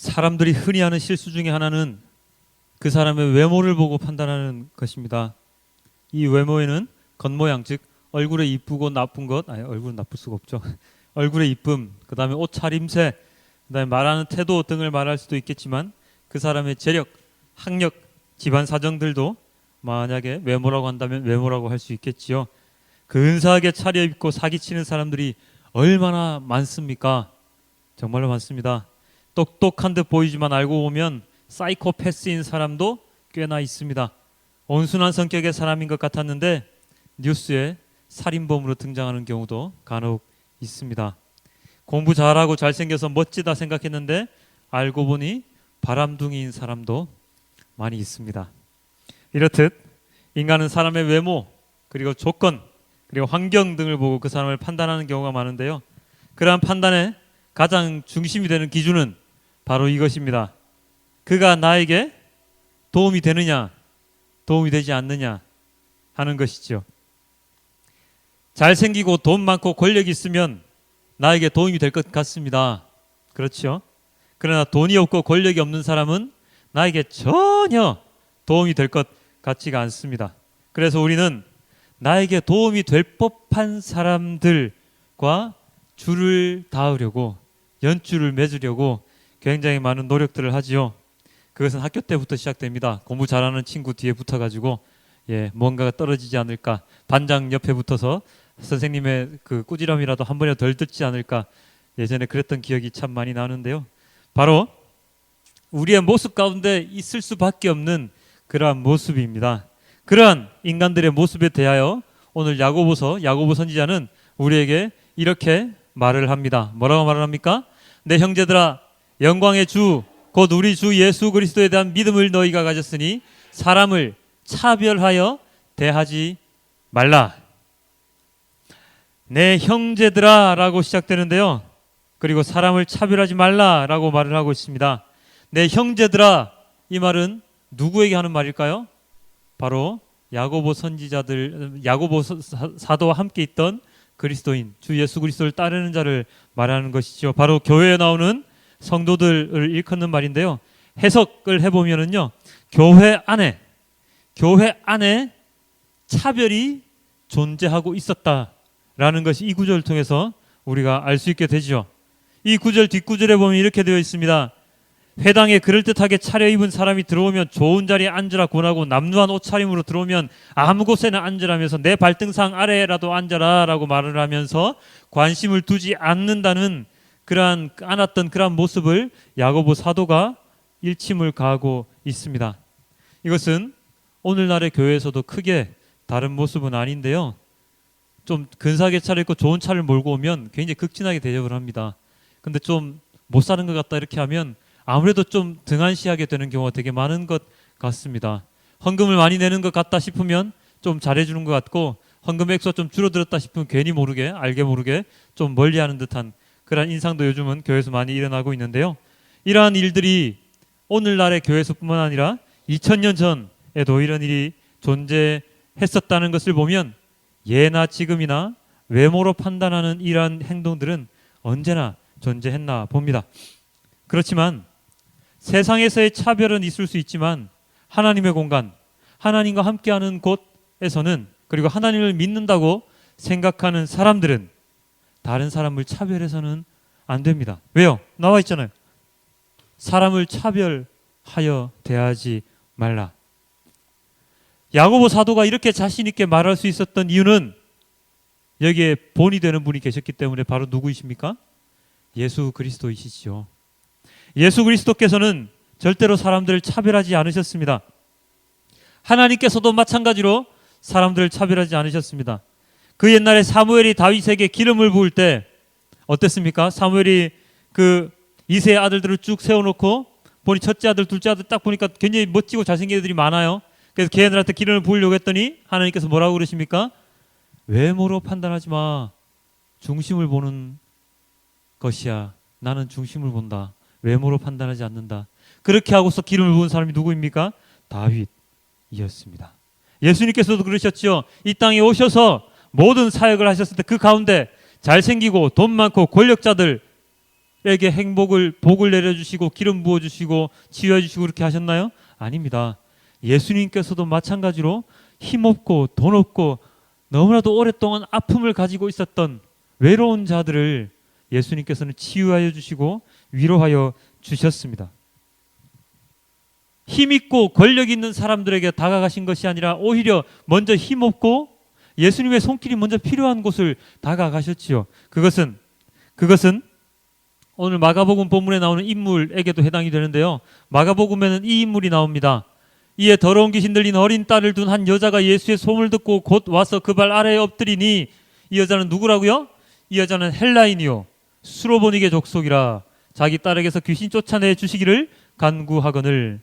사람들이 흔히 하는 실수 중에 하나는 그 사람의 외모를 보고 판단하는 것입니다. 이 외모에는 겉모양, 즉 얼굴에 이쁘고 나쁜 것, 아니 얼굴은 나쁠 수가 없죠. 얼굴의 이쁨, 그 다음에 옷차림새, 그 다음에 말하는 태도 등을 말할 수도 있겠지만 그 사람의 재력, 학력, 집안 사정들도 만약에 외모라고 한다면 외모라고 할 수 있겠지요. 근사하게 차려입고 사기치는 사람들이 얼마나 많습니까? 정말로 많습니다. 똑똑한 듯 보이지만 알고 보면 사이코패스인 사람도 꽤나 있습니다. 온순한 성격의 사람인 것 같았는데 뉴스에 살인범으로 등장하는 경우도 간혹 있습니다. 공부 잘하고 잘생겨서 멋지다 생각했는데 알고 보니 바람둥이인 사람도 많이 있습니다. 이렇듯 인간은 사람의 외모, 그리고 조건, 그리고 환경 등을 보고 그 사람을 판단하는 경우가 많은데요. 그러한 판단의 가장 중심이 되는 기준은 바로 이것입니다. 그가 나에게 도움이 되느냐, 도움이 되지 않느냐 하는 것이죠. 잘생기고 돈 많고 권력이 있으면 나에게 도움이 될 것 같습니다. 그렇죠? 그러나 돈이 없고 권력이 없는 사람은 나에게 전혀 도움이 될 것 같지가 않습니다. 그래서 우리는 나에게 도움이 될 법한 사람들과 줄을 닿으려고, 연줄을 맺으려고 굉장히 많은 노력들을 하지요. 그것은 학교 때부터 시작됩니다. 공부 잘하는 친구 뒤에 붙어가지고 뭔가가 떨어지지 않을까, 반장 옆에 붙어서 선생님의 그 꾸지람이라도 한 번이라도 덜 듣지 않을까, 예전에 그랬던 기억이 참 많이 나는데요. 바로 우리의 모습 가운데 있을 수밖에 없는 그러한 모습입니다. 그러한 인간들의 모습에 대하여 오늘 야고보 선지자는 우리에게 이렇게 말을 합니다. 뭐라고 말을 합니까? 내 형제들아, 영광의 주 곧 우리 주 예수 그리스도에 대한 믿음을 너희가 가졌으니 사람을 차별하여 대하지 말라. 내 형제들아 라고 시작되는데요. 그리고 사람을 차별하지 말라 라고 말을 하고 있습니다. 내 형제들아, 이 말은 누구에게 하는 말일까요? 바로 야고보 사도와 함께 있던 그리스도인, 주 예수 그리스도를 따르는 자를 말하는 것이죠. 바로 교회에 나오는 성도들을 일컫는 말인데요. 해석을 해보면은요, 교회 안에 차별이 존재하고 있었다라는 것이 이 구절을 통해서 우리가 알 수 있게 되죠. 이 구절 뒷구절에 보면 이렇게 되어 있습니다. 회당에 그럴듯하게 차려입은 사람이 들어오면 좋은 자리에 앉으라 권하고, 남루한 옷차림으로 들어오면 아무 곳에나 앉으라면서 내 발등상 아래라도 앉아라 라고 말을 하면서 관심을 두지 않는다는 그러한 모습을 야고보 사도가 일침을 가하고 있습니다. 이것은 오늘날의 교회에서도 크게 다른 모습은 아닌데요. 좀 근사하게 차려입고 좋은 차를 몰고 오면 굉장히 극진하게 대접을 합니다. 근데 좀 못 사는 것 같다 이렇게 하면 아무래도 좀 등한시하게 되는 경우가 되게 많은 것 같습니다. 헌금을 많이 내는 것 같다 싶으면 좀 잘해주는 것 같고, 헌금 액수가 좀 줄어들었다 싶으면 괜히 모르게, 알게 모르게 좀 멀리하는 듯한 그런 인상도 요즘은 교회에서 많이 일어나고 있는데요. 이러한 일들이 오늘날의 교회에서뿐만 아니라 2000년 전에도 이런 일이 존재했었다는 것을 보면 예나 지금이나 외모로 판단하는 이러한 행동들은 언제나 존재했나 봅니다. 그렇지만 세상에서의 차별은 있을 수 있지만 하나님의 공간, 하나님과 함께하는 곳에서는, 그리고 하나님을 믿는다고 생각하는 사람들은 다른 사람을 차별해서는 안 됩니다. 왜요? 나와 있잖아요. 사람을 차별하여 대하지 말라. 야고보 사도가 이렇게 자신 있게 말할 수 있었던 이유는 여기에 본이 되는 분이 계셨기 때문에 바로 누구이십니까? 예수 그리스도이시죠. 예수 그리스도께서는 절대로 사람들을 차별하지 않으셨습니다. 하나님께서도 마찬가지로 사람들을 차별하지 않으셨습니다. 그 옛날에 사무엘이 다윗에게 기름을 부을 때 어땠습니까? 사무엘이 그 이세의 아들들을 쭉 세워놓고 보니 첫째 아들, 둘째 아들 딱 보니까 굉장히 멋지고 잘생긴 애들이 많아요. 그래서 걔네들한테 기름을 부으려고 했더니 하나님께서 뭐라고 그러십니까? 외모로 판단하지 마. 중심을 보는 것이야. 나는 중심을 본다. 외모로 판단하지 않는다. 그렇게 하고서 기름을 부은 사람이 누구입니까? 다윗이었습니다. 예수님께서도 그러셨죠. 이 땅에 오셔서 모든 사역을 하셨을 때 그 가운데 잘생기고 돈 많고 권력자들 복을 내려주시고 기름 부어주시고 치유해주시고 그렇게 하셨나요? 아닙니다. 예수님께서도 마찬가지로 힘없고 돈 없고 너무나도 오랫동안 아픔을 가지고 있었던 외로운 자들을 예수님께서는 치유하여 주시고 위로하여 주셨습니다. 힘있고 권력 있는 사람들에게 다가가신 것이 아니라 오히려 먼저 힘없고 예수님의 손길이 먼저 필요한 곳을 다가가셨지요. 그것은 오늘 마가복음 본문에 나오는 인물에게도 해당이 되는데요. 마가복음에는 이 인물이 나옵니다. 이에 더러운 귀신 들린 어린 딸을 둔 한 여자가 예수의 소문을 듣고 곧 와서 그 발 아래에 엎드리니 이 여자는 누구라고요? 이 여자는 헬라인이요 수로보니게 족속이라 자기 딸에게서 귀신 쫓아내 주시기를 간구하거늘.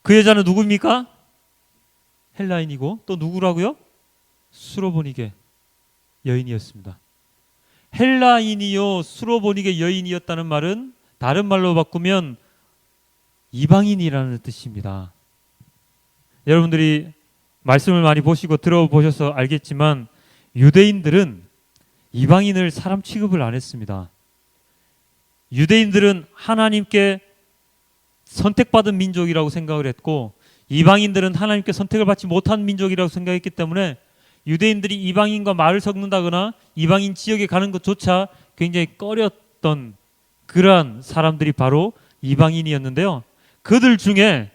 그 여자는 누구입니까? 헬라인이고 또 누구라고요? 수로보니게 여인이었습니다. 헬라인이요 수로보니게 여인이었다는 말은 다른 말로 바꾸면 이방인이라는 뜻입니다. 여러분들이 말씀을 많이 보시고 들어보셔서 알겠지만 유대인들은 이방인을 사람 취급을 안 했습니다. 유대인들은 하나님께 선택받은 민족이라고 생각을 했고 이방인들은 하나님께 선택을 받지 못한 민족이라고 생각했기 때문에 유대인들이 이방인과 말을 섞는다거나 이방인 지역에 가는 것조차 굉장히 꺼렸던 그러한 사람들이 바로 이방인이었는데요. 그들 중에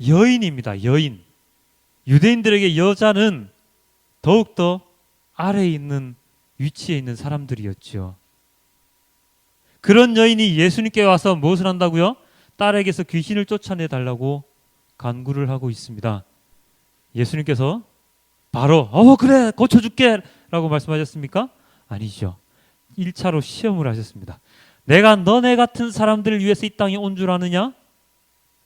여인입니다. 여인. 유대인들에게 여자는 더욱더 아래에 있는 위치에 있는 사람들이었죠. 그런 여인이 예수님께 와서 무엇을 한다고요? 딸에게서 귀신을 쫓아내 달라고 간구를 하고 있습니다. 예수님께서 바로 그래 고쳐줄게 라고 말씀하셨습니까? 아니죠. 1차로 시험을 하셨습니다. 내가 너네 같은 사람들을 위해서 이 땅에 온 줄 아느냐?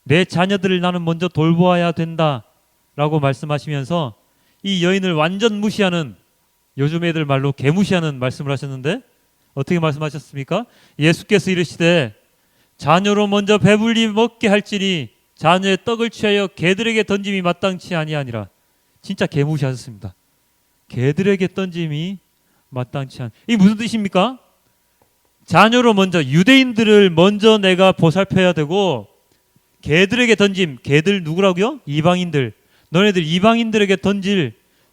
내 자녀들을 나는 먼저 돌보아야 된다 라고 말씀하시면서 이 여인을 완전 무시하는, 요즘 애들 말로 개무시하는 말씀을 하셨는데 어떻게 말씀하셨습니까? 예수께서 이르시되 자녀로 먼저 배불리 먹게 할지니 자녀의 떡을 취하여 개들에게 던짐이 마땅치 아니하니라. 진짜 개무시하셨습니다. 개들에게 던짐이 마땅치 않. 이게 무슨 뜻입니까? 자녀로 먼저, 유대인들을 먼저 내가 보살펴야 되고 개들에게 던짐, 개들 누구라고요? 이방인들. 너네들 이방인들에게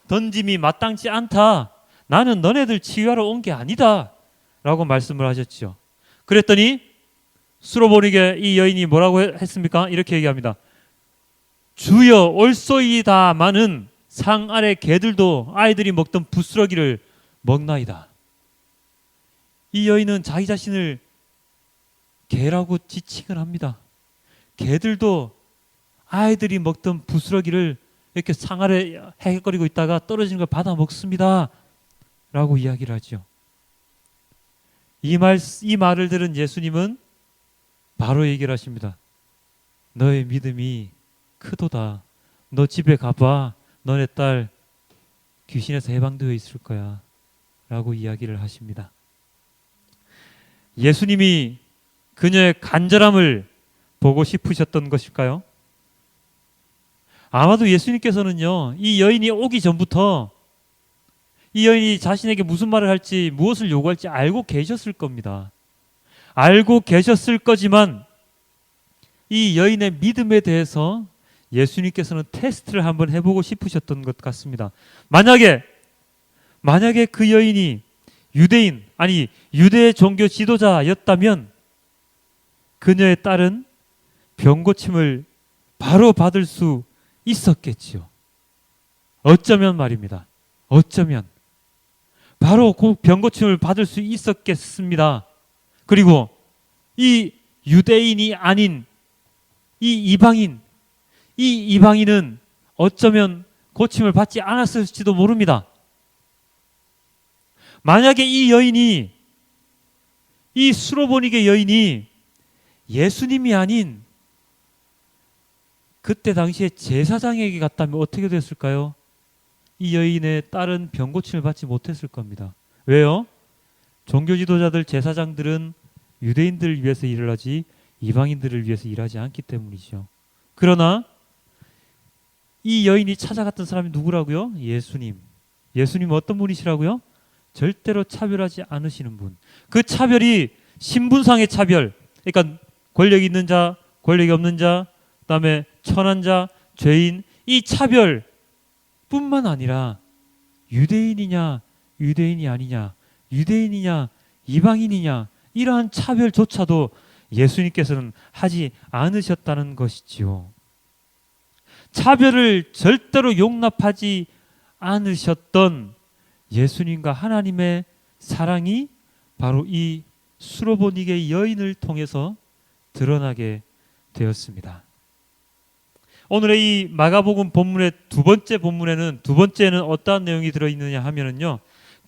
던짐이 마땅치 않다. 나는 너네들 치유하러 온 게 아니다 라고 말씀을 하셨죠. 그랬더니 수로보니게 이 여인이 뭐라고 했습니까? 이렇게 얘기합니다. 주여 올소이다마는 상 아래 개들도 아이들이 먹던 부스러기를 먹나이다. 이 여인은 자기 자신을 개라고 지칭을 합니다. 개들도 아이들이 먹던 부스러기를 이렇게 상 아래 헤헤거리고 있다가 떨어지는 걸 받아 먹습니다 라고 이야기를 하죠. 이 말을 들은 예수님은 바로 얘기를 하십니다. 너의 믿음이 크도다. 너 집에 가봐. 너네 딸 귀신에서 해방되어 있을 거야 라고 이야기를 하십니다. 예수님이 그녀의 간절함을 보고 싶으셨던 것일까요? 아마도 예수님께서는요, 이 여인이 오기 전부터 이 여인이 자신에게 무슨 말을 할지, 무엇을 요구할지 알고 계셨을 겁니다. 알고 계셨을 거지만 이 여인의 믿음에 대해서 예수님께서는 테스트를 한번 해보고 싶으셨던 것 같습니다. 만약에 그 여인이 유대 종교 지도자였다면 그녀의 딸은 병고침을 바로 받을 수 있었겠지요. 어쩌면 말입니다. 어쩌면 바로 그 병고침을 받을 수 있었겠습니다. 그리고 이 유대인이 아닌 이 이방인은 어쩌면 고침을 받지 않았을지도 모릅니다. 만약에 이 수로보니게 여인이 예수님이 아닌 그때 당시에 제사장에게 갔다면 어떻게 됐을까요? 이 여인의 딸은 병고침을 받지 못했을 겁니다. 왜요? 종교 지도자들, 제사장들은 유대인들을 위해서 일을 하지 이방인들을 위해서 일하지 않기 때문이죠. 그러나 이 여인이 찾아갔던 사람이 누구라고요? 예수님. 예수님은 어떤 분이시라고요? 절대로 차별하지 않으시는 분. 그 차별이 신분상의 차별, 그러니까 권력 있는 자, 권력이 없는 자, 그다음에 천한 자, 죄인, 이 차별뿐만 아니라 유대인이냐 유대인이 아니냐, 유대인이냐 이방인이냐, 이러한 차별조차도 예수님께서는 하지 않으셨다는 것이지요. 차별을 절대로 용납하지 않으셨던 예수님과 하나님의 사랑이 바로 이 수로보니게 여인을 통해서 드러나게 되었습니다. 오늘의 이 마가복음 본문의 두 번째는 어떠한 내용이 들어있느냐 하면은요,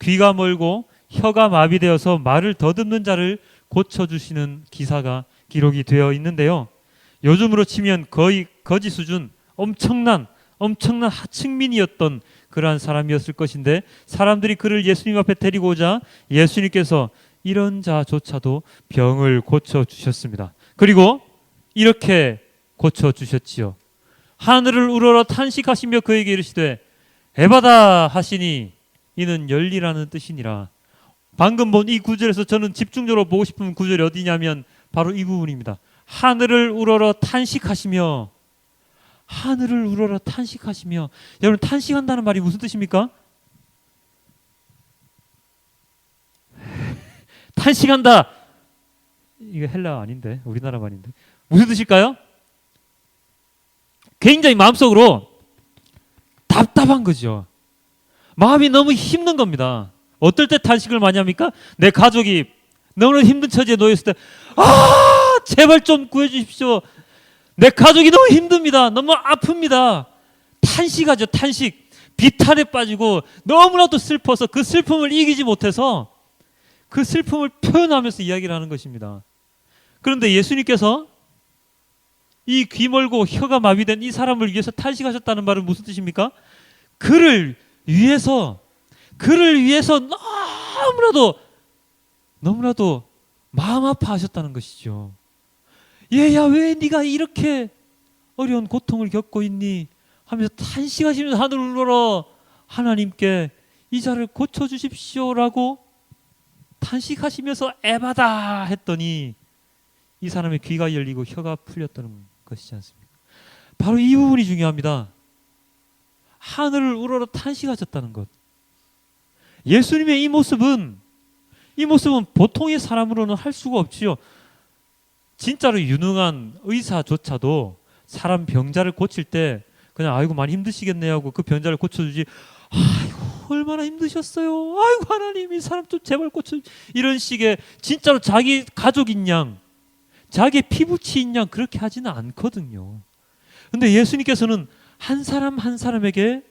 귀가 멀고 혀가 마비되어서 말을 더듬는 자를 고쳐주시는 기사가 기록이 되어 있는데요, 요즘으로 치면 거의 거지 수준, 엄청난 하층민이었던 그러한 사람이었을 것인데, 사람들이 그를 예수님 앞에 데리고 오자 예수님께서 이런 자조차도 병을 고쳐주셨습니다. 그리고 이렇게 고쳐주셨지요. 하늘을 우러러 탄식하시며 그에게 이르시되 에바다 하시니 이는 열리라는 뜻이니라. 방금 본 이 구절에서 저는 집중적으로 보고 싶은 구절이 어디냐면 바로 이 부분입니다. 하늘을 우러러 탄식하시며, 하늘을 우러러 탄식하시며. 여러분, 탄식한다는 말이 무슨 뜻입니까? 탄식한다, 이거 헬라 아닌데, 우리나라 말인데 무슨 뜻일까요? 굉장히 마음속으로 답답한 거죠. 마음이 너무 힘든 겁니다. 어떨 때 탄식을 많이 합니까? 내 가족이 너무나 힘든 처지에 놓였을 때, 제발 좀 구해주십시오. 내 가족이 너무 힘듭니다. 너무 아픕니다. 탄식하죠. 탄식. 비탄에 빠지고 너무나도 슬퍼서 그 슬픔을 이기지 못해서 그 슬픔을 표현하면서 이야기를 하는 것입니다. 그런데 예수님께서 이 귀 멀고 혀가 마비된 이 사람을 위해서 탄식하셨다는 말은 무슨 뜻입니까? 그를 위해서 너무나도 마음 아파하셨다는 것이죠. 얘야, 왜 네가 이렇게 어려운 고통을 겪고 있니? 하면서 탄식하시면서 하늘을 우러러 하나님께 이 자를 고쳐주십시오라고 탄식하시면서 에바다 했더니 이 사람의 귀가 열리고 혀가 풀렸다는 것이지 않습니까? 바로 이 부분이 중요합니다. 하늘을 우러러 탄식하셨다는 것. 예수님의 이 모습은 보통의 사람으로는 할 수가 없지요. 진짜로 유능한 의사조차도 사람 병자를 고칠 때 그냥 아이고 많이 힘드시겠네요 하고 그 병자를 고쳐주지, 아이고 얼마나 힘드셨어요, 아이고 하나님 이 사람 좀 제발 고쳐, 이런 식의 진짜로 자기 가족인 양, 자기의 피부치인 양 그렇게 하지는 않거든요. 근데 예수님께서는 한 사람 한 사람에게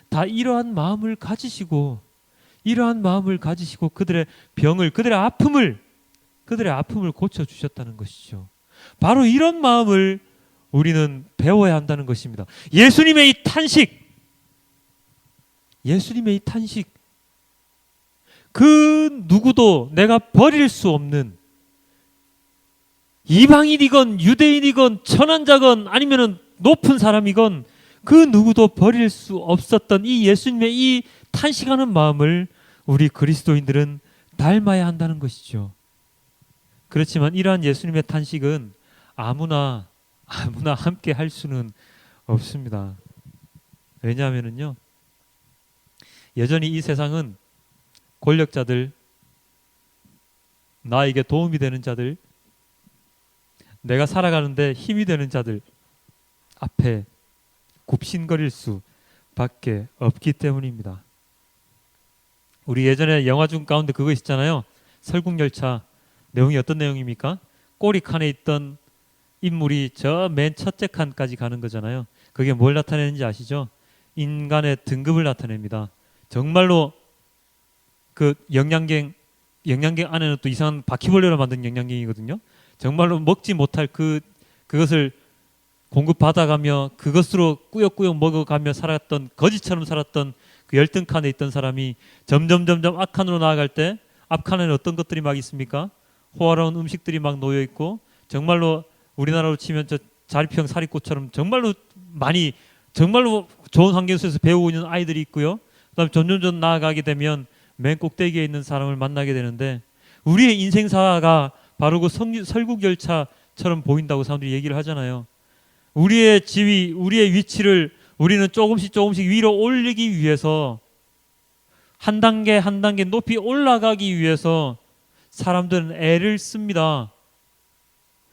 다 이러한 마음을 가지시고 그들의 병을, 그들의 아픔을 고쳐주셨다는 것이죠. 바로 이런 마음을 우리는 배워야 한다는 것입니다. 예수님의 이 탄식, 그 누구도 내가 버릴 수 없는, 이방인이건 유대인이건 천한자건 아니면은 높은 사람이건 그 누구도 버릴 수 없었던 이 예수님의 이 탄식하는 마음을 우리 그리스도인들은 닮아야 한다는 것이죠. 그렇지만 이러한 예수님의 탄식은 아무나 함께 할 수는 없습니다. 왜냐하면요, 여전히 이 세상은 권력자들, 나에게 도움이 되는 자들, 내가 살아가는데 힘이 되는 자들 앞에 굽신거릴 수밖에 없기 때문입니다. 우리 예전에 영화 중 가운데 그거 있었잖아요. 설국열차. 내용이 어떤 내용입니까? 꼬리 칸에 있던 인물이 저 맨 첫째 칸까지 가는 거잖아요. 그게 뭘 나타내는지 아시죠? 인간의 등급을 나타냅니다. 정말로 그 영양갱 안에는 또 이상한 바퀴벌레로 만든 영양갱이거든요. 정말로 먹지 못할 그것을 공급받아가며 그것으로 꾸역꾸역 먹어가며 살았던, 거지처럼 살았던 그 열등 칸에 있던 사람이 점점 앞칸으로 나아갈 때 앞칸에는 어떤 것들이 막 있습니까? 호화로운 음식들이 막 놓여 있고, 정말로 우리나라로 치면 저 자리평 사립고처럼 정말로 좋은 환경 속에서 배우고 있는 아이들이 있고요. 그다음에 점점 나아가게 되면 맨 꼭대기에 있는 사람을 만나게 되는데 우리의 인생사가 바로 그 설국열차처럼 보인다고 사람들이 얘기를 하잖아요. 우리의 지위, 우리의 위치를 우리는 조금씩 위로 올리기 위해서 한 단계 한 단계 높이 올라가기 위해서 사람들은 애를 씁니다.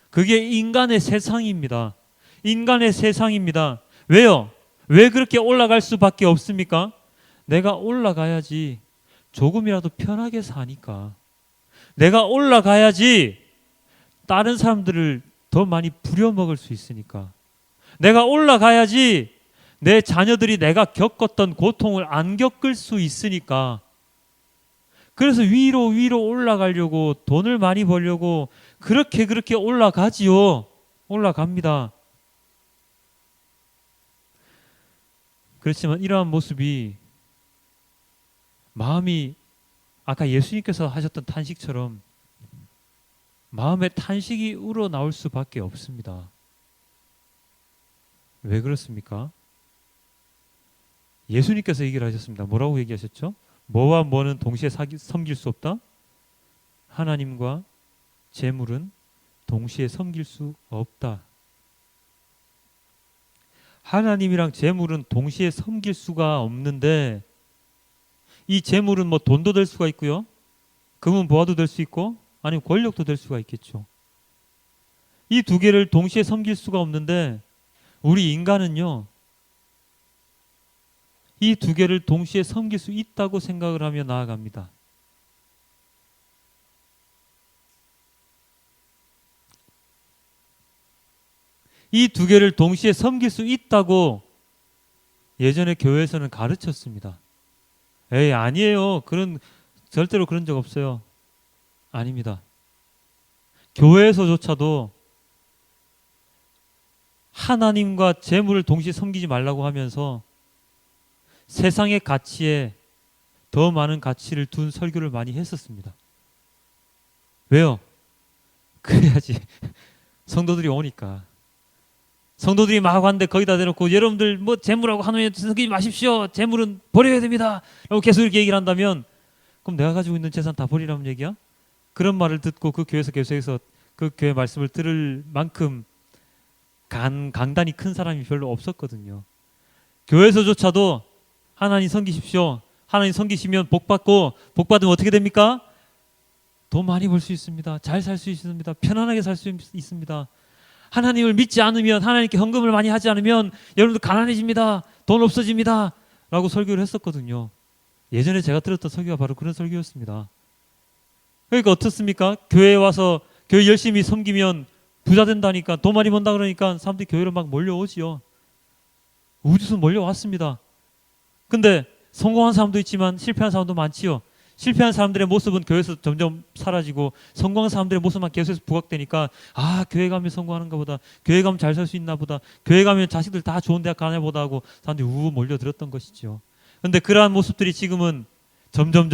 그게 인간의 세상입니다. 인간의 세상입니다. 왜요? 왜 그렇게 올라갈 수밖에 없습니까? 내가 올라가야지 조금이라도 편하게 사니까. 내가 올라가야지 다른 사람들을 더 많이 부려먹을 수 있으니까. 내가 올라가야지 내 자녀들이 내가 겪었던 고통을 안 겪을 수 있으니까. 그래서 위로 올라가려고 돈을 많이 벌려고 그렇게 올라가지요. 올라갑니다. 그렇지만 이러한 모습이 마음이 아까 예수님께서 하셨던 탄식처럼 마음의 탄식이 우러나올 수밖에 없습니다. 왜 그렇습니까? 예수님께서 얘기를 하셨습니다. 뭐라고 얘기하셨죠? 뭐와 뭐는 동시에 섬길 수 없다? 하나님과 재물은 동시에 섬길 수 없다. 하나님이랑 재물은 동시에 섬길 수가 없는데 이 재물은 뭐 돈도 될 수가 있고요. 금은 보화도 될 수 있고 아니면 권력도 될 수가 있겠죠. 이 두 개를 동시에 섬길 수가 없는데 우리 인간은요. 이 두 개를 동시에 섬길 수 있다고 생각을 하며 나아갑니다. 이 두 개를 동시에 섬길 수 있다고 예전에 교회에서는 가르쳤습니다. 에이, 아니에요. 절대로 그런 적 없어요. 아닙니다. 교회에서조차도 하나님과 재물을 동시에 섬기지 말라고 하면서 세상의 가치에 더 많은 가치를 둔 설교를 많이 했었습니다. 왜요? 그래야지 성도들이 오니까. 성도들이 막 왔는데 거기다 대놓고 여러분들 뭐 재물하고 하나님 섬기지 마십시오. 재물은 버려야 됩니다. 라고 계속 이렇게 얘기를 한다면 그럼 내가 가지고 있는 재산 다 버리라는 얘기야? 그런 말을 듣고 그 교회에서 계속해서 그 교회 말씀을 들을 만큼 강단이 큰 사람이 별로 없었거든요. 교회에서조차도 하나님 섬기십시오. 하나님 섬기시면 복 받고 복 받으면 어떻게 됩니까? 돈 많이 벌 수 있습니다. 잘 살 수 있습니다. 편안하게 살 수 있습니다. 하나님을 믿지 않으면 하나님께 헌금을 많이 하지 않으면 여러분들 가난해집니다. 돈 없어집니다. 라고 설교를 했었거든요. 예전에 제가 들었던 설교가 바로 그런 설교였습니다. 그러니까 어떻습니까? 교회에 와서 교회 열심히 섬기면 부자 된다니까 돈 많이 번다 그러니까 사람들이 교회로 막 몰려오지요. 우주선 몰려왔습니다. 근데 성공한 사람도 있지만 실패한 사람도 많지요. 실패한 사람들의 모습은 교회에서 점점 사라지고 성공한 사람들의 모습만 계속해서 부각되니까 아, 교회 가면 성공하는가 보다. 교회 가면 잘 살 수 있나 보다. 교회 가면 자식들 다 좋은 대학 가나 보다 하고 사람들이 몰려들었던 것이죠. 그런데 그러한 모습들이 지금은 점점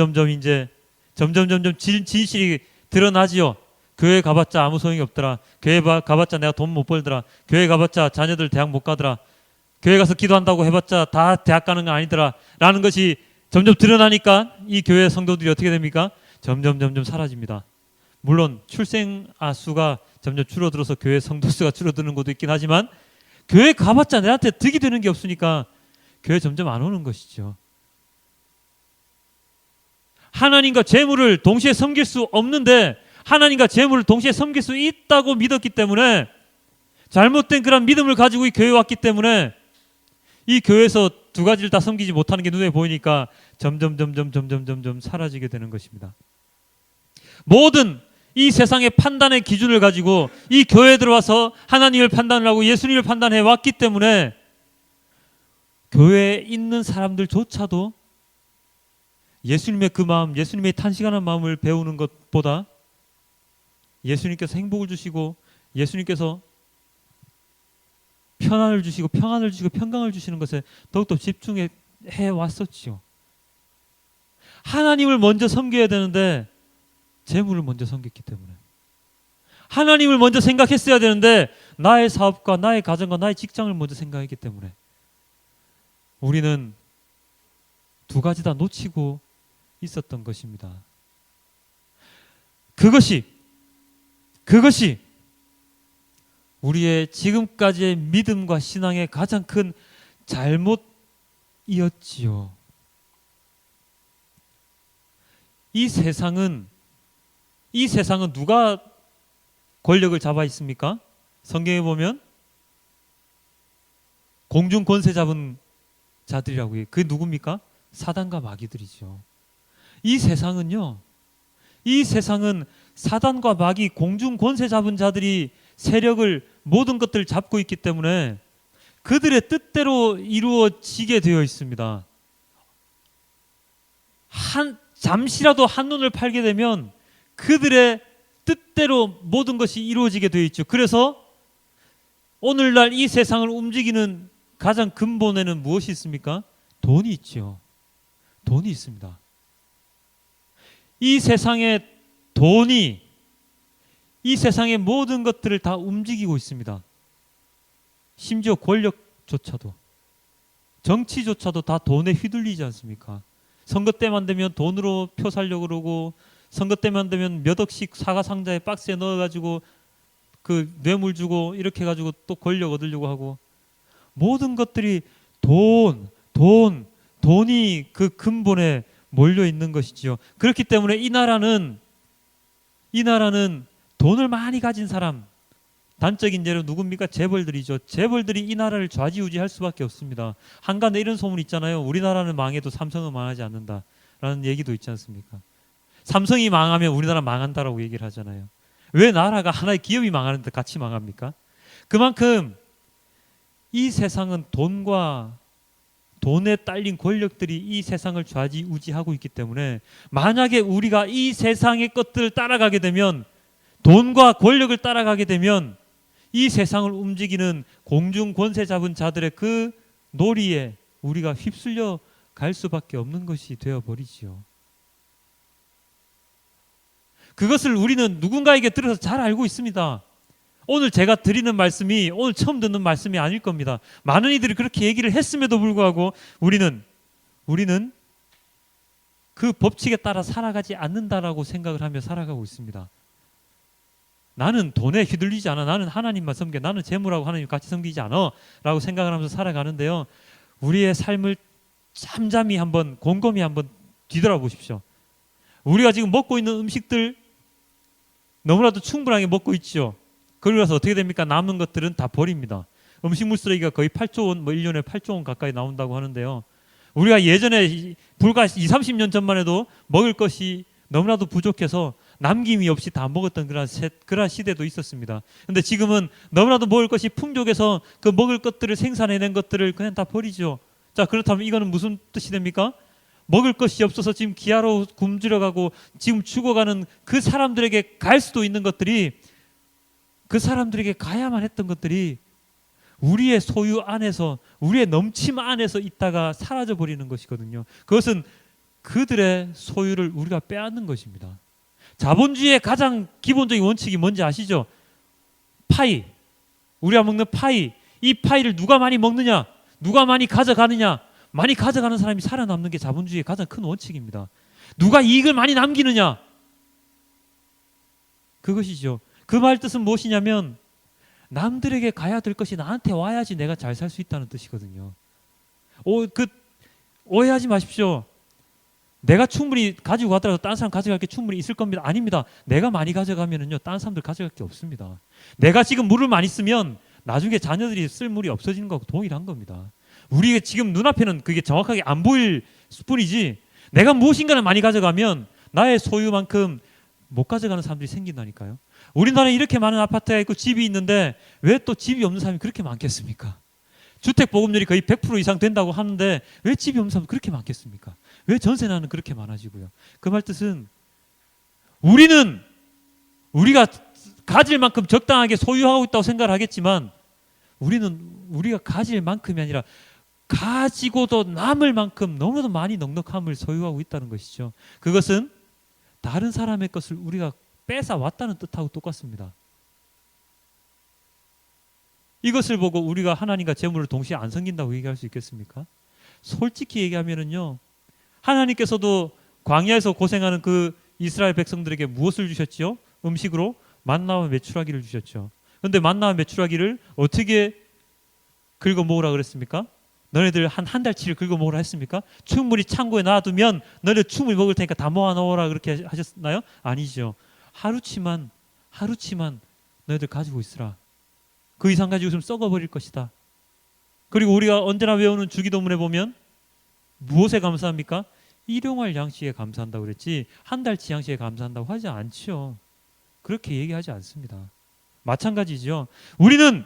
진실이 드러나지요. 교회 가봤자 아무 소용이 없더라. 교회 가봤자 내가 돈 못 벌더라. 교회 가봤자 자녀들 대학 못 가더라. 교회 가서 기도한다고 해봤자 다 대학 가는 건 아니더라. 라는 것이 점점 드러나니까 이 교회 성도들이 어떻게 됩니까? 점점 사라집니다. 물론 출생아 수가 점점 줄어들어서 교회 성도 수가 줄어드는 것도 있긴 하지만 교회 가봤자 내한테 득이 되는 게 없으니까 교회 점점 안 오는 것이죠. 하나님과 재물을 동시에 섬길 수 없는데 하나님과 재물을 동시에 섬길 수 있다고 믿었기 때문에 잘못된 그런 믿음을 가지고 이 교회에 왔기 때문에 이 교회에서 두 가지를 다 섬기지 못하는 게 눈에 보이니까 점점 사라지게 되는 것입니다. 모든 이 세상의 판단의 기준을 가지고 이 교회에 들어와서 하나님을 판단을 하고 예수님을 판단해 왔기 때문에 교회에 있는 사람들조차도 예수님의 그 마음, 예수님의 탄식하는 마음을 배우는 것보다 예수님께서 행복을 주시고 예수님께서 평안을 주시고 평강을 주시는 것에 더욱더 집중해 왔었지요. 하나님을 먼저 섬겨야 되는데 재물을 먼저 섬겼기 때문에 하나님을 먼저 생각했어야 되는데 나의 사업과 나의 가정과 나의 직장을 먼저 생각했기 때문에 우리는 두 가지 다 놓치고 있었던 것입니다. 그것이 우리의 지금까지의 믿음과 신앙의 가장 큰 잘못이었지요. 이 세상은 누가 권력을 잡아 있습니까? 성경에 보면 공중 권세 잡은 자들이라고 해요. 그게 누굽니까? 사단과 마귀들이죠. 이 세상은 사단과 마귀, 공중 권세 잡은 자들이 세력을, 모든 것들을 잡고 있기 때문에 그들의 뜻대로 이루어지게 되어 있습니다. 잠시라도 한눈을 팔게 되면 그들의 뜻대로 모든 것이 이루어지게 되어 있죠. 그래서 오늘날 이 세상을 움직이는 가장 근본에는 무엇이 있습니까? 돈이 있죠. 돈이 있습니다. 이 세상의 돈이 이 세상의 모든 것들을 다 움직이고 있습니다. 심지어 권력조차도, 정치조차도 다 돈에 휘둘리지 않습니까? 선거 때만 되면 돈으로 표 살려고 그러고, 선거 때만 되면 몇 억씩 사과 상자에 박스에 넣어가지고 그 뇌물 주고 이렇게 해가지고 또 권력 얻으려고 하고, 모든 것들이 돈이 그 근본에 몰려 있는 것이지요. 그렇기 때문에 이 나라는 돈을 많이 가진 사람, 단적인 예로 누굽니까? 재벌들이죠. 재벌들이 이 나라를 좌지우지할 수밖에 없습니다. 한간에 이런 소문 있잖아요. 우리나라는 망해도 삼성은 망하지 않는다라는 얘기도 있지 않습니까? 삼성이 망하면 우리나라 망한다라고 얘기를 하잖아요. 왜 나라가 하나의 기업이 망하는데 같이 망합니까? 그만큼 이 세상은 돈에 딸린 권력들이 이 세상을 좌지우지하고 있기 때문에, 만약에 우리가 이 세상의 것들을 따라가게 되면, 돈과 권력을 따라가게 되면 이 세상을 움직이는 공중 권세 잡은 자들의 그 놀이에 우리가 휩쓸려 갈 수밖에 없는 것이 되어버리지요. 그것을 우리는 누군가에게 들어서 잘 알고 있습니다. 오늘 제가 드리는 말씀이 오늘 처음 듣는 말씀이 아닐 겁니다. 많은 이들이 그렇게 얘기를 했음에도 불구하고 우리는 그 법칙에 따라 살아가지 않는다라고 생각을 하며 살아가고 있습니다. 나는 돈에 휘둘리지 않아. 나는 하나님만 섬겨. 나는 재물하고 하나님 같이 섬기지 않아. 라고 생각을 하면서 살아가는데요. 우리의 삶을 잠잠히 한번 곰곰이 한번 뒤돌아보십시오. 우리가 지금 먹고 있는 음식들 너무나도 충분하게 먹고 있죠. 그러면서 어떻게 됩니까? 남은 것들은 다 버립니다. 음식물 쓰레기가 거의 8조 원, 1년에 8조 원 가까이 나온다고 하는데요. 우리가 예전에 불과 20-30년 전만 해도 먹을 것이 너무나도 부족해서 남김이 없이 다 먹었던 그런 시대도 있었습니다. 그런데 지금은 너무나도 먹을 것이 풍족해서 그 먹을 것들을 생산해낸 것들을 그냥 다 버리죠. 자, 그렇다면 이거는 무슨 뜻이 됩니까? 먹을 것이 없어서 지금 기아로 굶주려가고 지금 죽어가는 그 사람들에게 갈 수도 있는 것들이, 그 사람들에게 가야만 했던 것들이 우리의 소유 안에서, 우리의 넘침 안에서 있다가 사라져 버리는 것이거든요. 그것은 그들의 소유를 우리가 빼앗는 것입니다. 자본주의의 가장 기본적인 원칙이 뭔지 아시죠? 파이. 우리가 먹는 파이. 이 파이를 누가 많이 먹느냐, 누가 많이 가져가느냐, 많이 가져가는 사람이 살아남는 게 자본주의의 가장 큰 원칙입니다. 누가 이익을 많이 남기느냐, 그것이죠. 그 말 뜻은 무엇이냐면 남들에게 가야 될 것이 나한테 와야지 내가 잘 살 수 있다는 뜻이거든요. 오해하지 마십시오. 내가 충분히 가지고 가더라도 다른 사람 가져갈 게 충분히 있을 겁니다. 아닙니다. 내가 많이 가져가면은요, 다른 사람들 가져갈 게 없습니다. 내가 지금 물을 많이 쓰면 나중에 자녀들이 쓸 물이 없어지는 거하고 동일한 겁니다. 우리가 지금 눈앞에는 그게 정확하게 안 보일 뿐이지, 내가 무엇인가를 많이 가져가면 나의 소유만큼 못 가져가는 사람들이 생긴다니까요. 우리나라에 이렇게 많은 아파트가 있고 집이 있는데 왜 또 집이 없는 사람이 그렇게 많겠습니까? 주택보급률이 거의 100% 이상 된다고 하는데 왜 집이 없는 사람이 그렇게 많겠습니까? 왜 전세난은 그렇게 많아지고요? 그 말 뜻은 우리가 가질 만큼 적당하게 소유하고 있다고 생각을 하겠지만, 우리가 가질 만큼이 아니라 가지고도 남을 만큼 너무나도 많이 넉넉함을 소유하고 있다는 것이죠. 그것은 다른 사람의 것을 우리가 뺏어왔다는 뜻하고 똑같습니다. 이것을 보고 우리가 하나님과 재물을 동시에 안 섬긴다고 얘기할 수 있겠습니까? 솔직히 얘기하면은요, 하나님께서도 광야에서 고생하는 그 이스라엘 백성들에게 무엇을 주셨지요? 음식으로 만나와 메추라기를 주셨죠. 그런데 만나와 메추라기를 어떻게 긁어 먹으라 그랬습니까? 너네들 한 달치를 긁어 먹으라 했습니까? 충분히 창고에 놔두면 너네들 충분히 먹을 테니까 다 모아 넣어라 그렇게 하셨나요? 아니죠. 하루치만 너희들 가지고 있으라. 그 이상 가지고 있으면 썩어버릴 것이다. 그리고 우리가 언제나 외우는 주기도문에 보면 무엇에 감사합니까? 일용할 양식에 감사한다고 그랬지 한 달치 양식에 감사한다고 하지 않죠. 그렇게 얘기하지 않습니다. 마찬가지죠. 우리는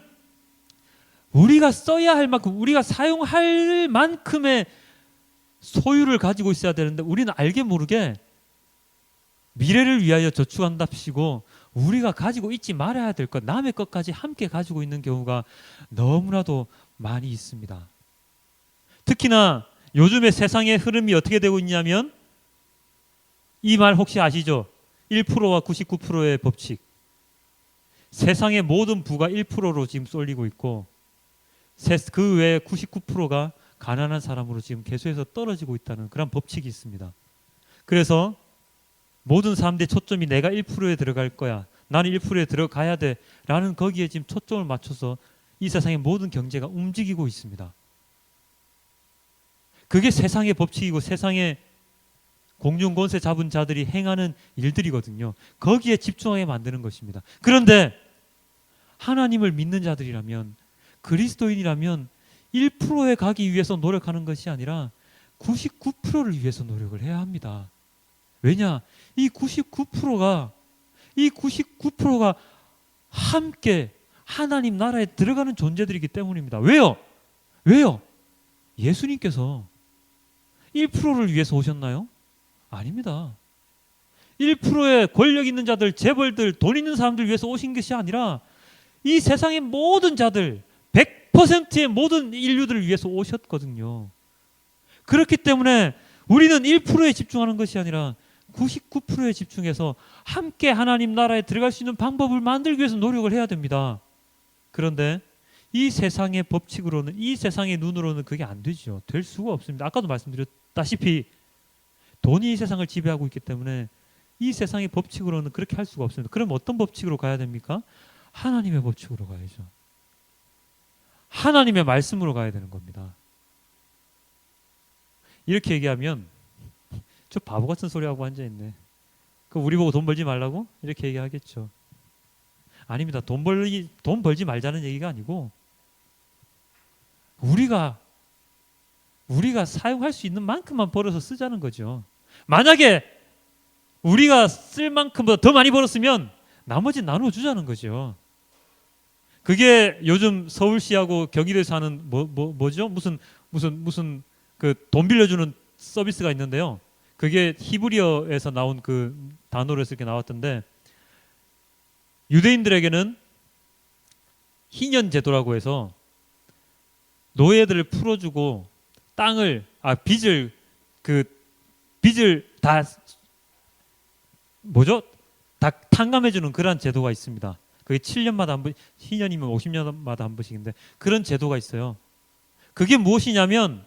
우리가 써야 할 만큼, 우리가 사용할 만큼의 소유를 가지고 있어야 되는데 우리는 알게 모르게 미래를 위하여 저축한답시고 우리가 가지고 있지 말아야 될 것, 남의 것까지 함께 가지고 있는 경우가 너무나도 많이 있습니다. 특히나 요즘의 세상의 흐름이 어떻게 되고 있냐면 이 말 혹시 아시죠? 1%와 99%의 법칙. 세상의 모든 부가 1%로 지금 쏠리고 있고 그 외에 99%가 가난한 사람으로 지금 계속해서 떨어지고 있다는 그런 법칙이 있습니다. 그래서 모든 사람들의 초점이 내가 1%에 들어갈 거야. 나는 1%에 들어가야 돼. 라는 거기에 지금 초점을 맞춰서 이 세상의 모든 경제가 움직이고 있습니다. 그게 세상의 법칙이고 세상의 공중권세 잡은 자들이 행하는 일들이거든요. 거기에 집중하게 만드는 것입니다. 그런데 하나님을 믿는 자들이라면 그리스도인이라면 1%에 가기 위해서 노력하는 것이 아니라 99%를 위해서 노력을 해야 합니다. 왜냐? 이 99%가 함께 하나님 나라에 들어가는 존재들이기 때문입니다. 왜요? 예수님께서 1%를 위해서 오셨나요? 아닙니다. 1%의 권력 있는 자들, 재벌들, 돈 있는 사람들 위해서 오신 것이 아니라 이 세상의 모든 자들, 100%의 모든 인류들을 위해서 오셨거든요. 그렇기 때문에 우리는 1%에 집중하는 것이 아니라 99%에 집중해서 함께 하나님 나라에 들어갈 수 있는 방법을 만들기 위해서 노력을 해야 됩니다. 그런데 이 세상의 법칙으로는, 이 세상의 눈으로는 그게 안 되죠. 될 수가 없습니다. 아까도 말씀드렸다시피 돈이 이 세상을 지배하고 있기 때문에 이 세상의 법칙으로는 그렇게 할 수가 없습니다. 그럼 어떤 법칙으로 가야 됩니까? 하나님의 법칙으로 가야죠. 하나님의 말씀으로 가야 되는 겁니다. 이렇게 얘기하면 저 바보 같은 소리 하고 앉아있네. 그 우리 보고 돈 벌지 말라고? 이렇게 얘기하겠죠. 아닙니다. 돈 벌지 말자는 얘기가 아니고 우리가 사용할 수 있는 만큼만 벌어서 쓰자는 거죠. 만약에 우리가 쓸 만큼보다 더 많이 벌었으면 나머지 나눠주자는 거죠. 그게 요즘 서울시하고 경기도에서 하는 뭐죠? 무슨 그 돈 빌려주는 서비스가 있는데요. 그게 히브리어에서 나온 그 단어로 해서 이렇게 나왔던데 유대인들에게는 희년 제도라고 해서 노예들을 풀어주고 빚을 다 다 탕감해주는 그런 제도가 있습니다. 그게 7년마다 한 번, 희년이면 50년마다 한 번씩인데 그런 제도가 있어요. 그게 무엇이냐면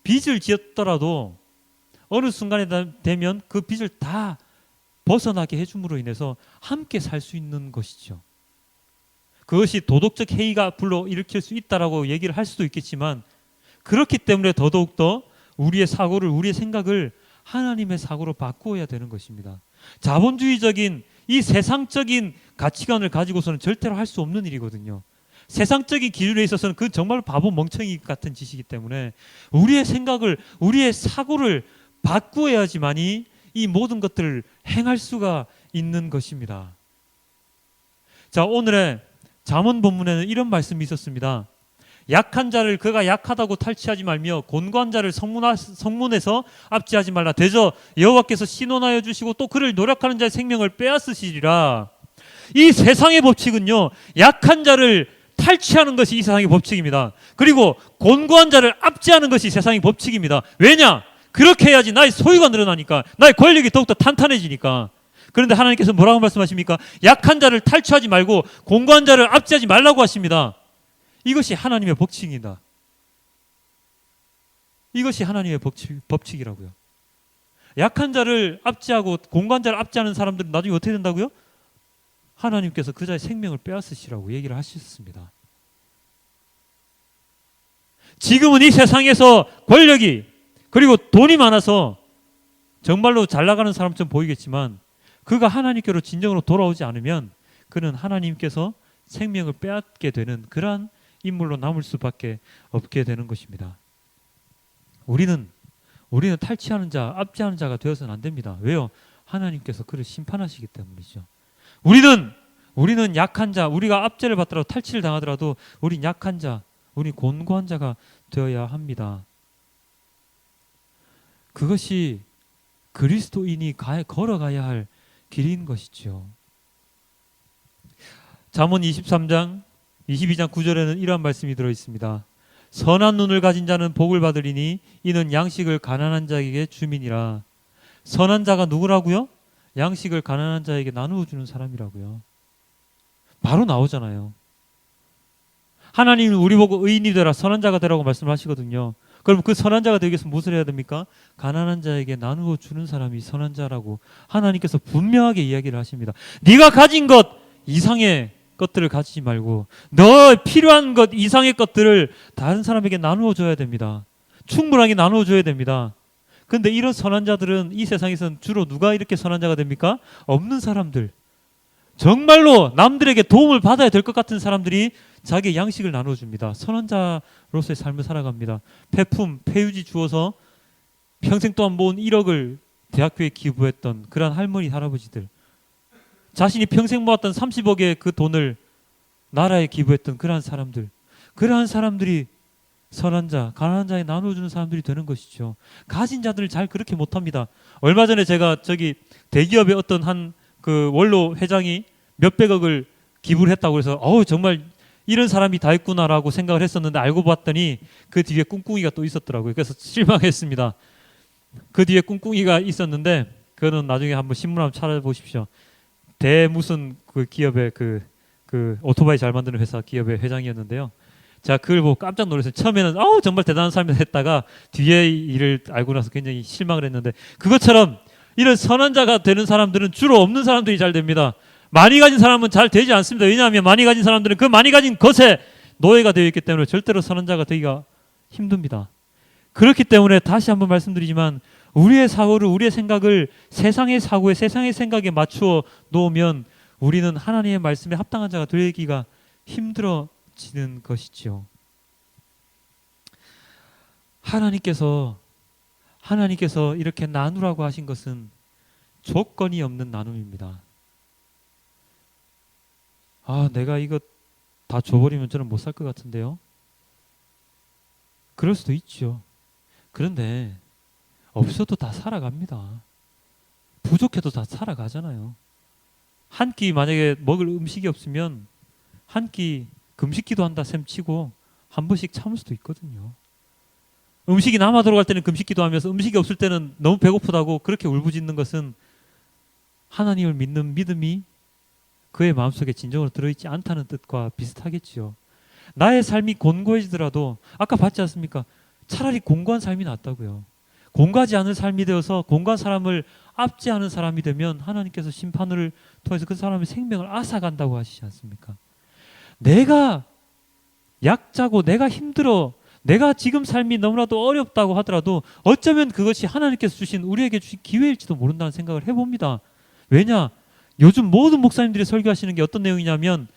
빚을 지었더라도 어느 순간에 되면 그 빚을 다 벗어나게 해줌으로 인해서 함께 살 수 있는 것이죠. 그것이 도덕적 해이가 불러일으킬 수 있다라고 얘기를 할 수도 있겠지만 그렇기 때문에 더더욱더 우리의 사고를, 우리의 생각을 하나님의 사고로 바꾸어야 되는 것입니다. 자본주의적인 이 세상적인 가치관을 가지고서는 절대로 할 수 없는 일이거든요. 세상적인 기준에 있어서는 그 정말 바보 멍청이 같은 짓이기 때문에 우리의 생각을, 우리의 사고를 바꾸어야지만이 이 모든 것들을 행할 수가 있는 것입니다. 자, 오늘의 잠언 본문에는 이런 말씀이 있었습니다. 약한 자를 그가 약하다고 탈취하지 말며 곤고한 자를 성문에서 압제하지 말라. 대저 여호와께서 신원하여 주시고 또 그를 노력하는 자의 생명을 빼앗으시리라. 이 세상의 법칙은요, 약한 자를 탈취하는 것이 이 세상의 법칙입니다. 그리고 곤고한 자를 압제하는 것이 세상의 법칙입니다. 왜냐? 그렇게 해야지 나의 소유가 늘어나니까, 나의 권력이 더욱더 탄탄해지니까. 그런데 하나님께서 뭐라고 말씀하십니까? 약한 자를 탈취하지 말고 곤고한 자를 압제하지 말라고 하십니다. 이것이 하나님의 법칙이다. 이것이 하나님의 법칙이라고요. 약한 자를 압제하고 공간자를 압제하는 사람들은 나중에 어떻게 된다고요? 하나님께서 그 자의 생명을 빼앗으시라고 얘기를 하셨습니다. 지금은 이 세상에서 권력이 그리고 돈이 많아서 정말로 잘 나가는 사람처럼 보이겠지만 그가 하나님께로 진정으로 돌아오지 않으면 그는 하나님께서 생명을 빼앗게 되는 그러한 인물로 남을 수밖에 없게 되는 것입니다. 우리는 탈취하는 자, 압제하는 자가 되어서는 안 됩니다. 왜요? 하나님께서 그를 심판하시기 때문이죠. 우리는 약한 자, 우리가 압제를 받더라도 탈취를 당하더라도 우린 약한 자, 우리 곤고한 자가 되어야 합니다. 그것이 그리스도인이 걸어가야 할 길인 것이죠. 잠언 23장 22장 9절에는 이러한 말씀이 들어 있습니다. 선한 눈을 가진 자는 복을 받으리니 이는 양식을 가난한 자에게 주민이라. 선한 자가 누구라고요? 양식을 가난한 자에게 나누어 주는 사람이라고요. 바로 나오잖아요. 하나님은 우리 보고 의인이 되라, 선한 자가 되라고 말씀을 하시거든요. 그럼 그 선한 자가 되기 위해서 무엇을 해야 됩니까? 가난한 자에게 나누어 주는 사람이 선한 자라고 하나님께서 분명하게 이야기를 하십니다. 네가 가진 것 이상의 것들을 가지지 말고 너 필요한 것 이상의 것들을 다른 사람에게 나누어 줘야 됩니다. 충분하게 나누어 줘야 됩니다. 그런데 이런 선한 자들은 이 세상에서는 주로 누가 이렇게 선한 자가 됩니까? 없는 사람들, 정말로 남들에게 도움을 받아야 될 것 같은 사람들이 자기의 양식을 나눠줍니다. 선한 자로서의 삶을 살아갑니다. 폐품, 폐유지 주어서 평생 동안 모은 1억을 대학교에 기부했던 그런 할머니, 할아버지들, 자신이 평생 모았던 30억의 그 돈을 나라에 기부했던 그러한 사람들, 그러한 사람들이 선한 자, 가난한 자에 나눠주는 사람들이 되는 것이죠. 가진 자들을 잘 그렇게 못합니다. 얼마 전에 제가 저기 대기업의 어떤 한 그 원로 회장이 몇백억을 기부를 했다고 해서 정말 이런 사람이 다 있구나라고 생각을 했었는데 알고 봤더니 그 뒤에 꿍꿍이가 또 있었더라고요. 그래서 실망했습니다. 그 뒤에 꿍꿍이가 있었는데 그거는 나중에 한번 신문 한번 찾아보십시오. 무슨 그 기업의 그 오토바이 잘 만드는 회사 기업의 회장이었는데요. 제가 그걸 보고 깜짝 놀랐어요. 처음에는 정말 대단한 사람이 했다가 뒤에 일을 알고 나서 굉장히 실망을 했는데, 그것처럼 이런 선한 자가 되는 사람들은 주로 없는 사람들이 잘 됩니다. 많이 가진 사람은 잘 되지 않습니다. 왜냐하면 많이 가진 사람들은 그 많이 가진 것에 노예가 되어 있기 때문에 절대로 선한 자가 되기가 힘듭니다. 그렇기 때문에 다시 한번 말씀드리지만 우리의 사고를, 우리의 생각을 세상의 사고에, 세상의 생각에 맞추어 놓으면 우리는 하나님의 말씀에 합당한 자가 되기가 힘들어지는 것이죠. 하나님께서 이렇게 나누라고 하신 것은 조건이 없는 나눔입니다. 내가 이거 다 줘버리면 저는 못 살 것 같은데요. 그럴 수도 있죠. 그런데 없어도 다 살아갑니다. 부족해도 다 살아가잖아요. 한 끼 만약에 먹을 음식이 없으면 한 끼 금식기도 한다 셈 치고 한 번씩 참을 수도 있거든요. 음식이 남아 돌아갈 때는 금식기도 하면서 음식이 없을 때는 너무 배고프다고 그렇게 울부짖는 것은 하나님을 믿는 믿음이 그의 마음속에 진정으로 들어있지 않다는 뜻과 비슷하겠지요. 나의 삶이 곤고해지더라도 아까 봤지 않습니까? 차라리 공고한 삶이 낫다고요. 공고하지 않은 삶이 되어서 공고한 사람을 압제하는 사람이 되면 하나님께서 심판을 통해서 그 사람의 생명을 앗아간다고 하시지 않습니까? 내가 약자고 내가 힘들어, 내가 지금 삶이 너무나도 어렵다고 하더라도 어쩌면 그것이 하나님께서 주신, 우리에게 주신 기회일지도 모른다는 생각을 해봅니다. 왜냐? 요즘 모든 목사님들이 설교하시는 게 어떤 내용이냐면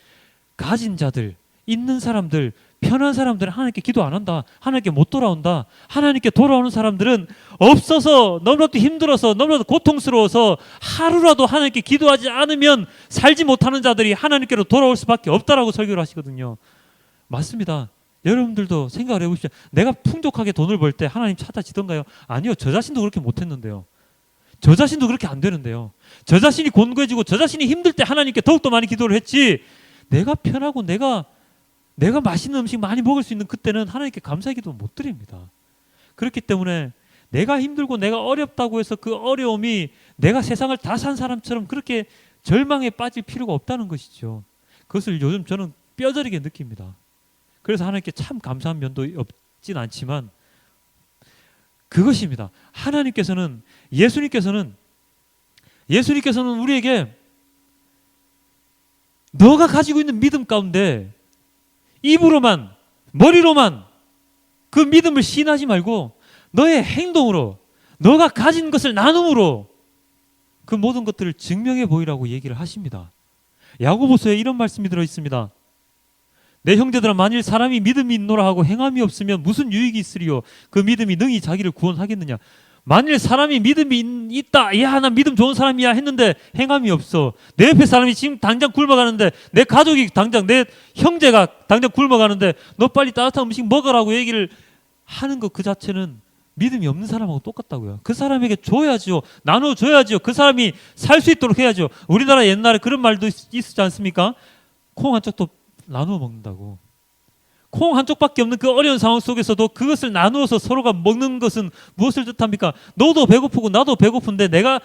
가진 자들, 있는 사람들, 편한 사람들은 하나님께 기도 안 한다, 하나님께 못 돌아온다. 하나님께 돌아오는 사람들은 없어서 너무나도 힘들어서 너무나도 고통스러워서 하루라도 하나님께 기도하지 않으면 살지 못하는 자들이 하나님께로 돌아올 수밖에 없다라고 설교를 하시거든요. 맞습니다. 여러분들도 생각을 해보십시오. 내가 풍족하게 돈을 벌 때 하나님 찾아지던가요? 아니요. 저 자신도 그렇게 못했는데요. 저 자신도 그렇게 안 되는데요. 저 자신이 곤고해지고 저 자신이 힘들 때 하나님께 더욱더 많이 기도를 했지, 내가 편하고 내가 맛있는 음식 많이 먹을 수 있는 그때는 하나님께 감사의 기도 못 드립니다. 그렇기 때문에 내가 힘들고 내가 어렵다고 해서 그 어려움이 내가 세상을 다 산 사람처럼 그렇게 절망에 빠질 필요가 없다는 것이죠. 그것을 요즘 저는 뼈저리게 느낍니다. 그래서 하나님께 참 감사한 면도 없진 않지만 그것입니다. 예수님께서는 우리에게 너가 가지고 있는 믿음 가운데 입으로만, 머리로만 그 믿음을 시인하지 말고 너의 행동으로, 너가 가진 것을 나눔으로 그 모든 것들을 증명해 보이라고 얘기를 하십니다. 야고보서에 이런 말씀이 들어 있습니다. 내 형제들아, 만일 사람이 믿음이 있노라 하고 행함이 없으면 무슨 유익이 있으리요? 그 믿음이 능히 자기를 구원하겠느냐? 만일 사람이 믿음이 있다, 야, 나 믿음 좋은 사람이야 했는데 행함이 없어. 내 옆에 사람이 지금 당장 굶어가는데, 내 가족이 당장, 내 형제가 당장 굶어가는데 너 빨리 따뜻한 음식 먹으라고 얘기를 하는 것 그 자체는 믿음이 없는 사람하고 똑같다고요. 그 사람에게 줘야죠. 나눠줘야죠. 그 사람이 살 수 있도록 해야죠. 우리나라 옛날에 그런 말도 있었지 않습니까? 콩 한 쪽도 나누어 먹는다고. 콩 한 쪽밖에 없는 그 어려운 상황 속에서도 그것을 나누어서 서로가 먹는 것은 무엇을 뜻합니까? 너도 배고프고 나도 배고픈데 내가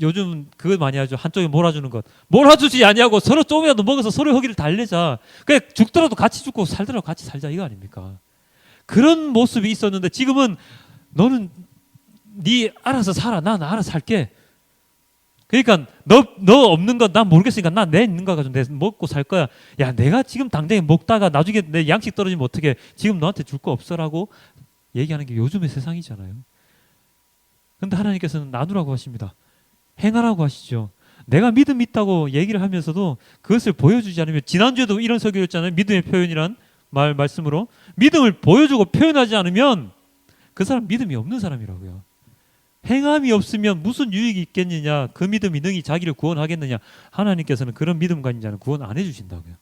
요즘 그거 많이 하죠. 한쪽에 몰아주는 것. 몰아주지 아니하고 서로 조금이라도 먹어서 서로의 허기를 달래자. 그냥 죽더라도 같이 죽고 살더라도 같이 살자, 이거 아닙니까? 그런 모습이 있었는데 지금은 너는 네 알아서 살아. 난 알아서 살게. 그러니까 너 없는 건 난 모르겠으니까 난 내 있는 거 가지고 내 먹고 살 거야. 야, 내가 지금 당장에 먹다가 나중에 내 양식 떨어지면 어떡해. 지금 너한테 줄 거 없어라고 얘기하는 게 요즘의 세상이잖아요. 그런데 하나님께서는 나누라고 하십니다. 행하라고 하시죠. 내가 믿음 있다고 얘기를 하면서도 그것을 보여주지 않으면, 지난주에도 이런 설교였잖아요. 믿음의 표현이란 말씀으로 믿음을 보여주고 표현하지 않으면 그 사람 믿음이 없는 사람이라고요. 행함이 없으면 무슨 유익이 있겠느냐? 그 믿음이 능히 자기를 구원하겠느냐? 하나님께서는 그런 믿음 가진 자는 구원 안 해주신다고요.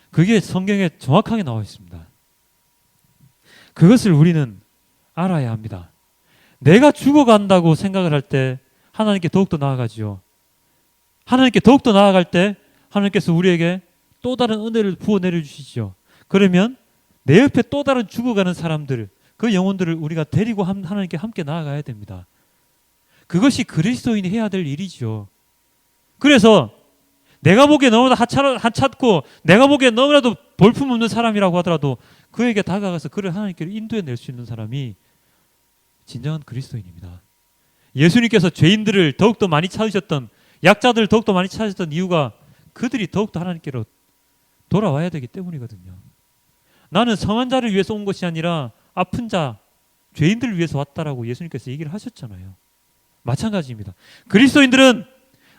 그게 성경에 정확하게 나와 있습니다. 그것을 우리는 알아야 합니다. 내가 죽어간다고 생각을 할 때 하나님께 더욱더 나아가지요. 하나님께 더욱더 나아갈 때 하나님께서 우리에게 또 다른 은혜를 부어 내려주시죠. 그러면 내 옆에 또 다른 죽어가는 사람들, 그 영혼들을 우리가 데리고 하나님께 함께 나아가야 됩니다. 그것이 그리스도인이 해야 될 일이죠. 그래서 내가 보기에 너무나 하찮고 내가 보기에 너무나도 볼품없는 사람이라고 하더라도 그에게 다가가서 그를 하나님께로 인도해 낼 수 있는 사람이 진정한 그리스도인입니다. 예수님께서 죄인들을 더욱더 많이 찾으셨던, 약자들을 더욱더 많이 찾으셨던 이유가 그들이 더욱더 하나님께로 돌아와야 되기 때문이거든요. 나는 성한 자를 위해서 온 것이 아니라 아픈 자, 죄인들을 위해서 왔다라고 예수님께서 얘기를 하셨잖아요. 마찬가지입니다. 그리스도인들은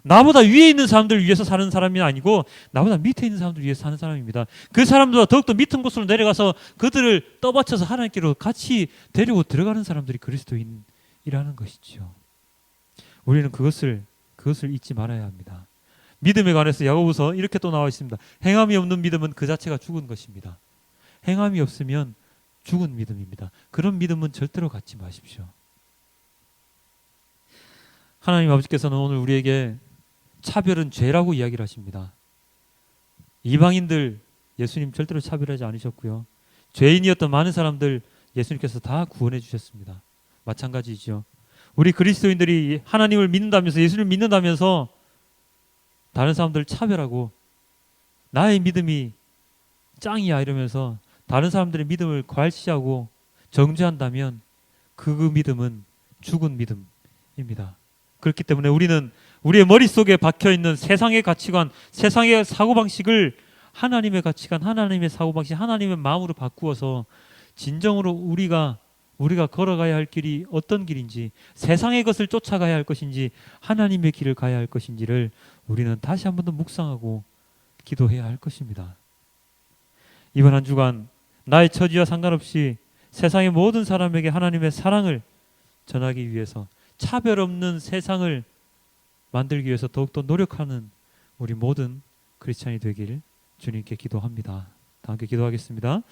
나보다 위에 있는 사람들을 위해서 사는 사람이 아니고 나보다 밑에 있는 사람들을 위해서 사는 사람입니다. 그 사람들보다 더욱더 밑은 곳으로 내려가서 그들을 떠받쳐서 하나님께로 같이 데리고 들어가는 사람들이 그리스도인이라는 것이죠. 우리는 그것을 잊지 말아야 합니다. 믿음에 관해서 야고보서 이렇게 또 나와 있습니다. 행함이 없는 믿음은 그 자체가 죽은 것입니다. 행함이 없으면 죽은 믿음입니다. 그런 믿음은 절대로 갖지 마십시오. 하나님 아버지께서는 오늘 우리에게 차별은 죄라고 이야기를 하십니다. 이방인들 예수님 절대로 차별하지 않으셨고요. 죄인이었던 많은 사람들 예수님께서 다 구원해 주셨습니다. 마찬가지죠. 우리 그리스도인들이 하나님을 믿는다면서, 예수를 믿는다면서 다른 사람들을 차별하고 나의 믿음이 짱이야 이러면서 다른 사람들의 믿음을 과시하고 정죄한다면 그 믿음은 죽은 믿음입니다. 그렇기 때문에 우리는 우리의 머릿속에 박혀있는 세상의 가치관, 세상의 사고방식을 하나님의 가치관, 하나님의 사고방식, 하나님의 마음으로 바꾸어서 진정으로 우리가 걸어가야 할 길이 어떤 길인지, 세상의 것을 쫓아가야 할 것인지 하나님의 길을 가야 할 것인지를 우리는 다시 한 번 더 묵상하고 기도해야 할 것입니다. 이번 한 주간 나의 처지와 상관없이 세상의 모든 사람에게 하나님의 사랑을 전하기 위해서, 차별 없는 세상을 만들기 위해서 더욱더 노력하는 우리 모든 크리스찬이 되길 주님께 기도합니다. 다 함께 기도하겠습니다.